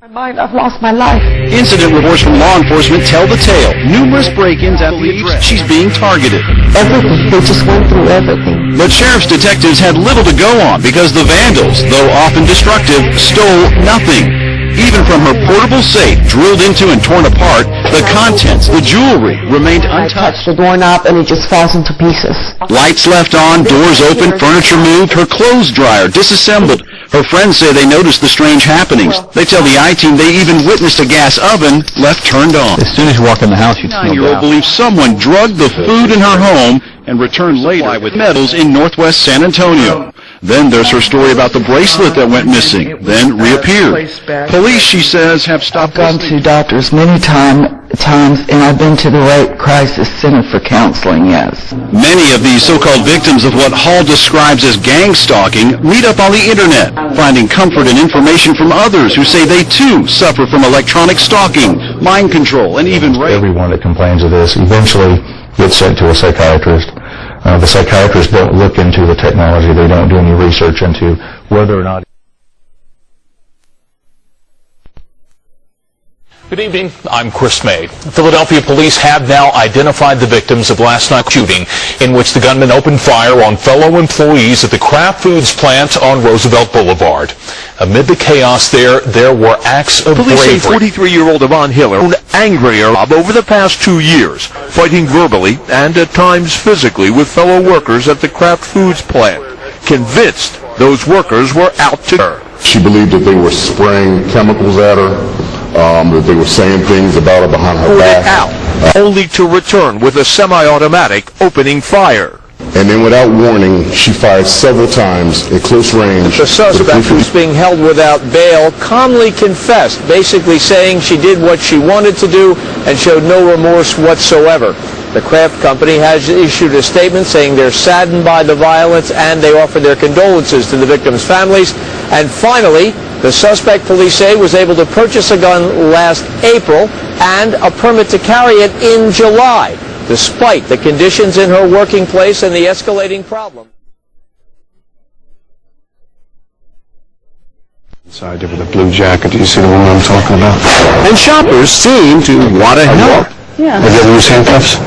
I've lost my life. Incident reports from law enforcement tell the tale. Numerous break-ins at the address. She's being targeted. Everything. They just went through everything. But sheriff's detectives had little to go on because the vandals, though often destructive, stole nothing. Even from her portable safe, drilled into and torn apart, the contents, the jewelry, remained untouched. I touched the doorknob and it just falls into pieces. Lights left on, doors open, furniture moved, her clothes dryer disassembled. Her friends say they noticed the strange happenings. They tell the I-Team they even witnessed a gas oven left turned on. As soon as you walk in the house, you smell 9-year-old believes someone drugged the food in her home and returned later with medals in northwest San Antonio. Then there's her story about the bracelet that went missing, then reappeared. Police, she says, have stopped. I've gone to doctors many times, and I've been to the Rape Crisis Center for counseling, yes. Many of these so-called victims of what Hall describes as gang stalking meet up on the internet, finding comfort and information from others who say they too suffer from electronic stalking, mind control, and even rape. Everyone that complains of this eventually gets sent to a psychiatrist. The psychiatrists don't look into the technology. They don't do any research into whether or not. Good evening. I'm Chris May. Philadelphia police have now identified the victims of last night's shooting in which the gunman opened fire on fellow employees at the Kraft Foods plant on Roosevelt Boulevard. Amid the chaos there were acts of bravery. Police say 43-year-old Yvonne Hiller angrier over the past 2 years, fighting verbally and at times physically with fellow workers at the Kraft Foods plant, convinced those workers were out to her. She believed that they were spraying chemicals at her, that they were saying things about her behind her back. Only to return with a semi-automatic opening fire. And then without warning, she fired several times at close range. The suspect, who's being held without bail, calmly confessed, basically saying she did what she wanted to do and showed no remorse whatsoever. The Kraft company has issued a statement saying they're saddened by the violence and they offer their condolences to the victims' families. And finally, the suspect, police say, was able to purchase a gun last April and a permit to carry it in July, despite the conditions in her working place and the escalating problem. Inside there with a blue jacket. Do you see the woman I'm talking about? And shoppers seem to want to help. Yeah. Have you ever used handcuffs?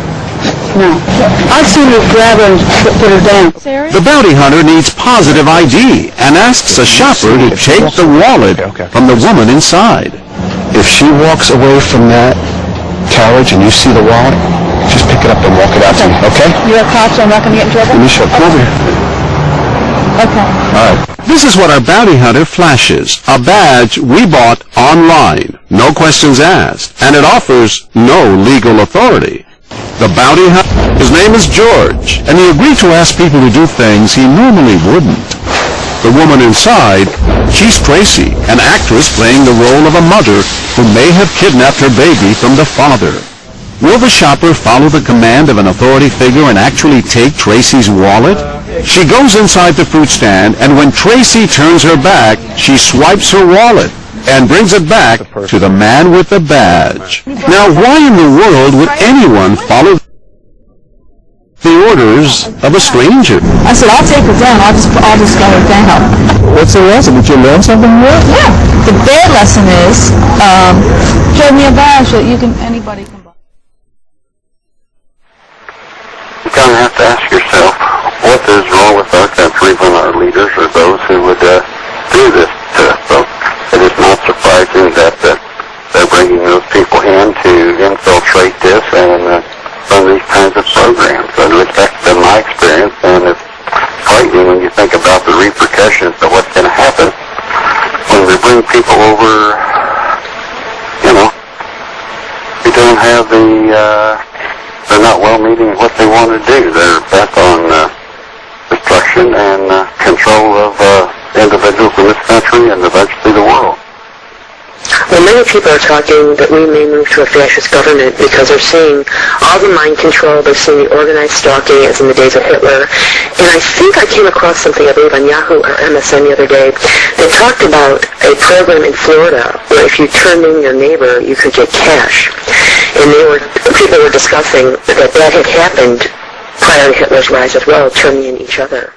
No. I've seen her grab her and put her down. The bounty hunter needs positive ID and asks a shopper to take the wallet from the woman inside. If she walks away from that carriage and you see the wallet, just pick it up and walk it out to me, okay? You have cops, so I'm not going to get in trouble? Let me show. Come over here. Okay. All right. This is what our bounty hunter flashes. A badge we bought online. No questions asked. And it offers no legal authority. The bounty hunter, his name is George, and he agreed to ask people to do things he normally wouldn't. The woman inside, she's Tracy, an actress playing the role of a mother who may have kidnapped her baby from the father. Will the shopper follow the command of an authority figure and actually take Tracy's wallet? She goes inside the fruit stand, and when Tracy turns her back, she swipes her wallet and brings it back to the man with the badge. Now, why in the world would anyone follow the orders of a stranger? I said, I'll take her down. I'll just get her down. What's the lesson? Did you learn something more? Yeah. The bad lesson is, show me a badge that anybody can buy. You kind of have to ask yourself, what is wrong with our country when our leaders are those who would do this to us? So it is not surprising that they're bringing those people in to infiltrate this and run these kinds of programs. At least that's been my experience, and it's frightening when you think about the repercussions of what's going to happen when we bring people over, who don't have they're not well meeting what they want to do. They're bent on destruction and control of individuals in this country and eventually the world. Well, many people are talking that we may move to a fascist government because they're seeing all the mind control, they're seeing the organized stalking as in the days of Hitler. And I think I came across something, I believe, on Yahoo or MSN the other day that talked about a program in Florida where if you turned in your neighbor, you could get cash. And people were discussing that had happened prior to Hitler's rise as well, turning in each other.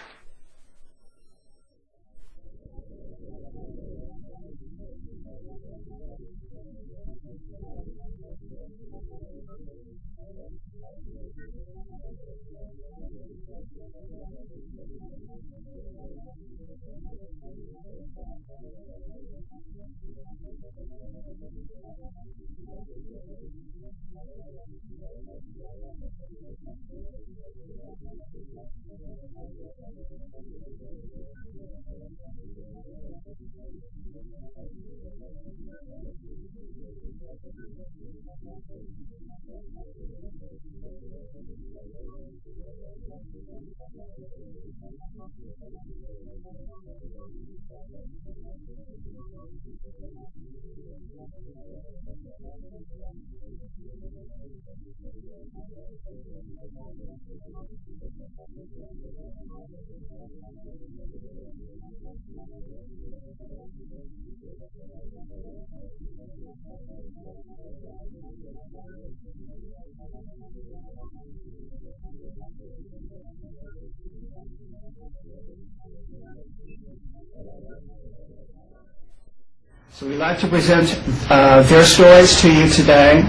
So we'd like to present their stories to you today,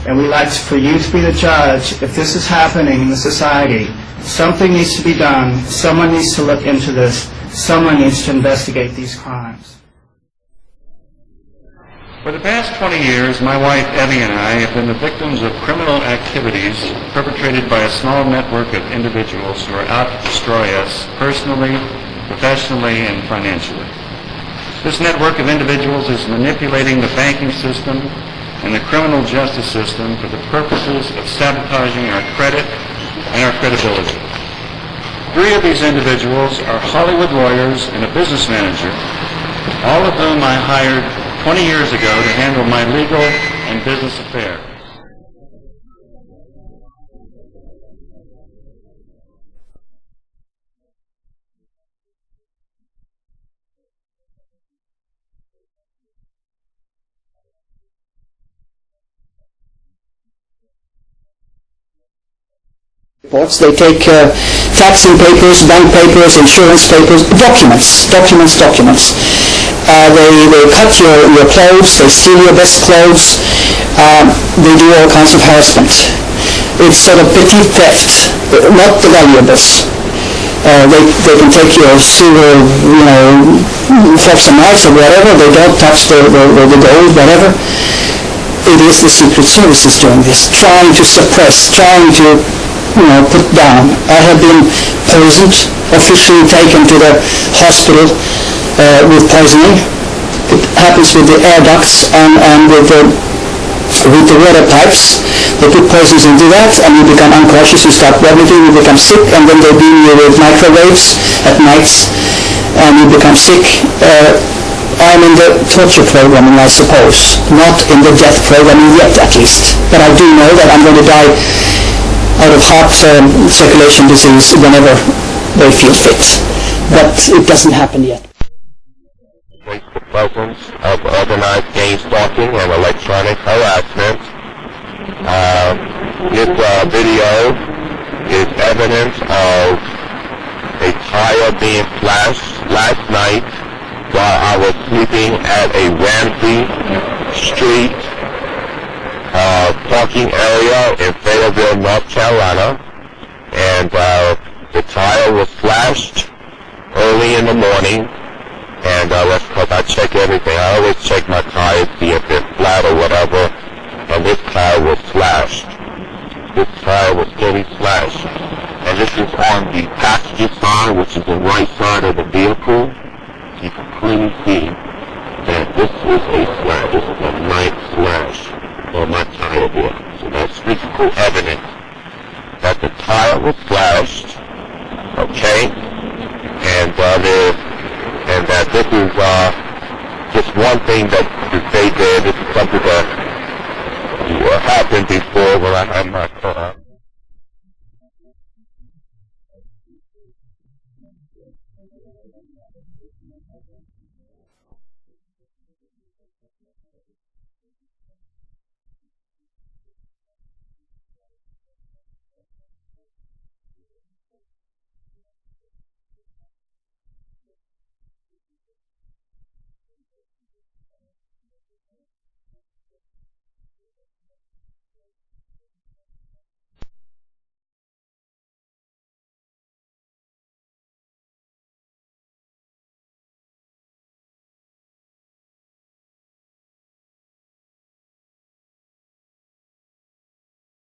and we'd like for you to be the judge. If this is happening in the society, something needs to be done. Someone needs to look into this. Someone needs to investigate these crimes. For the past 20 years, my wife Evie and I have been the victims of criminal activities perpetrated by a small network of individuals who are out to destroy us personally, professionally, and financially. This network of individuals is manipulating the banking system and the criminal justice system for the purposes of sabotaging our credit and our credibility. 3 of these individuals are Hollywood lawyers and a business manager, all of whom I hired 20 years ago to handle my legal and business affairs. They take taxing papers, bank papers, insurance papers, documents. They cut your clothes, they steal your best clothes, they do all kinds of harassment. It's sort of petty theft, not the valuables. They can take your silver, forks and knives or whatever. They don't touch the gold, whatever. It is the Secret Services doing this, trying to suppress, trying to put down. I have been poisoned, officially taken to the hospital with poisoning. It happens with the air ducts and with the water pipes. They put poisons into that, and you become unconscious, you start vomiting, you become sick, and then they beam you with microwaves at nights, and you become sick. I'm in the torture programming, I suppose, not in the death programming yet, at least. But I do know that I'm going to die out of heart circulation disease whenever they feel fit. But it doesn't happen yet. The presence of organized gang stalking and electronic harassment. This video is evidence of a tire being flashed last night while I was sleeping at a Ramsey Street parking area in Fayetteville, North Carolina, and the tire was flashed early in the morning, and that's because I check everything. I always check my tires, see if they're flat or whatever, and this tire was flashed. This tire was fully flashed, and this is on the passenger side, which is the right side of the vehicle. You can clearly see that this is a slash. This is a nice slash on my tire board. So that's physical evidence that the tire was flashed, okay, and that this is just one thing that they did. This is something that happened before when I had my car.